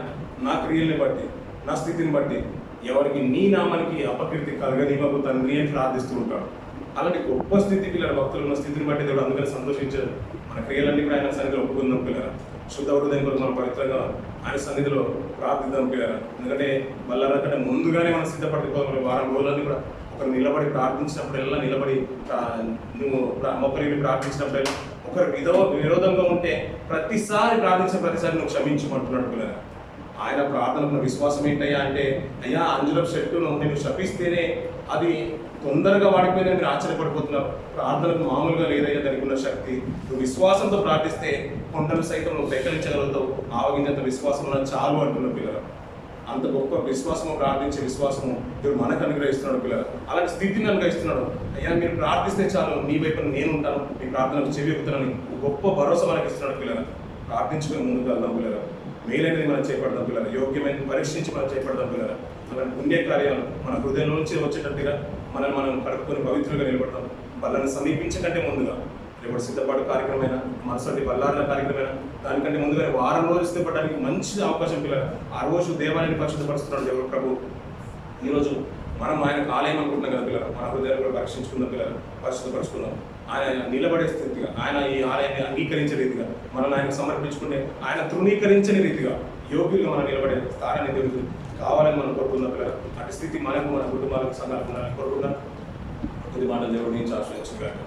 Speaker 1: నా క్రియల్ని బట్టి, నా స్థితిని బట్టి ఎవరికి నీ నామానికి అపకీర్తి కలగనివ్వకు తండ్రి అని ప్రార్థిస్తూ ఉంటాడు. అలాంటి గొప్ప స్థితి పిల్లలు, భక్తులు ఉన్న స్థితిని బట్టి దేవుడు అందుకని సంతోషించారు. మన క్రియలన్నీ కూడా ఆయన సన్నిధిలో ఒప్పుకుందాం పిల్లలు. శుద్ధ హృదయం కొరకు మనం పవిత్రంగా ఆయన సన్నిధిలో ప్రార్థిద్దాం పిల్లలు. ఎందుకంటే బల్లార కంటే ముందుగానే మనం సిద్ధపడుకోవాలి. వారం రోజులన్నీ కూడా ఒకరు నిలబడి ప్రార్థించినప్పుడల్లా, నిలబడి నువ్వు ఒకరిని ప్రార్థించినప్పుడల్లా, ఒకరు విరోధంగా ఉంటే ప్రతిసారి ప్రార్థించిన ప్రతిసారి నువ్వు క్షమించమంటున్నాడు పిల్లలు. ఆయన ప్రార్థనకు విశ్వాసం ఏంటయ్యా అంటే, అయ్యా అంజులపు చెట్టును నేను శపిస్తేనే అది తొందరగా వాడిపోయినా మీరు ఆశ్చర్యపడిపోతున్నారు. ప్రార్థనకు మామూలుగా లేదయ్యా దానికి ఉన్న శక్తి. నువ్వు విశ్వాసంతో ప్రార్థిస్తే కొండలు సైతం నువ్వు పెకలించగలుగుతావు. ఆవగించేంత విశ్వాసం ఉన్నది చాలు అంటున్న పిల్లలు. అంత గొప్ప విశ్వాసము, ప్రార్థించే విశ్వాసము దేవుడు మనకు అనుగ్రహిస్తున్నాడు పిల్లలు. అలాంటి స్థితిని అనుగ్రహిస్తున్నాడు. అయ్యా మీరు ప్రార్థిస్తే చాలు, నీ వైపు నేను ఉంటాను, మీ ప్రార్థనకు చెవి ఎక్కుతానని గొప్ప భరోసా మనకి ఇస్తున్నాడు పిల్లలు. ప్రార్థించుకొని ముందుకు వెళ్దాం పిల్లలు. మేలైనది మనం చేపడదాం పిల్లలు. యోగ్యమైన పరీక్షించి మనం చేపడదాం పిల్లలు. అలాంటి పుణ్య కార్యాలు మన హృదయం నుంచి వచ్చేటట్టుగా మనం కడుపుకొని పవిత్రంగా నిలబడతాం. వాళ్ళని సమీపించకంటే ముందుగా రేపు సిద్ధపాటు కార్యక్రమమైన, మనసండి బల్లారిన కార్యక్రమమైన దానికంటే ముందుగానే వారం రోజులు సిద్ధపడడానికి మంచి అవకాశం పిల్లలు. ఆ రోజు దేవాలయాన్ని పరిశుద్ధపరుస్తున్నాడు దేవుడు ప్రభు. ఈరోజు మనం ఆయనకు ఆలయం అనుకుంటున్నాం కదా పిల్లలు. మన హృదయాలు కూడా పరీక్షించుకుందాం పిల్లలు, పరిశుద్ధపరుచుకుందాం. ఆయన నిలబడే స్థితిగా, ఆయన ఈ ఆలయాన్ని అంగీకరించే రీతిగా, మనల్ని ఆయన సమర్పించుకుంటే ఆయన తృణీకరించని రీతిగా యోగ్యులుగా మనం నిలబడే స్థానాన్ని దేవుడు కావాలని మనం కోరుకుందాం పిల్లలు. అటు స్థితి మనకు, మన కుటుంబాలకు, సంఘాలకు కోరుకుందాం. కొద్ది మాట దేవుడు నుంచి ఆశ్రయించుగాక.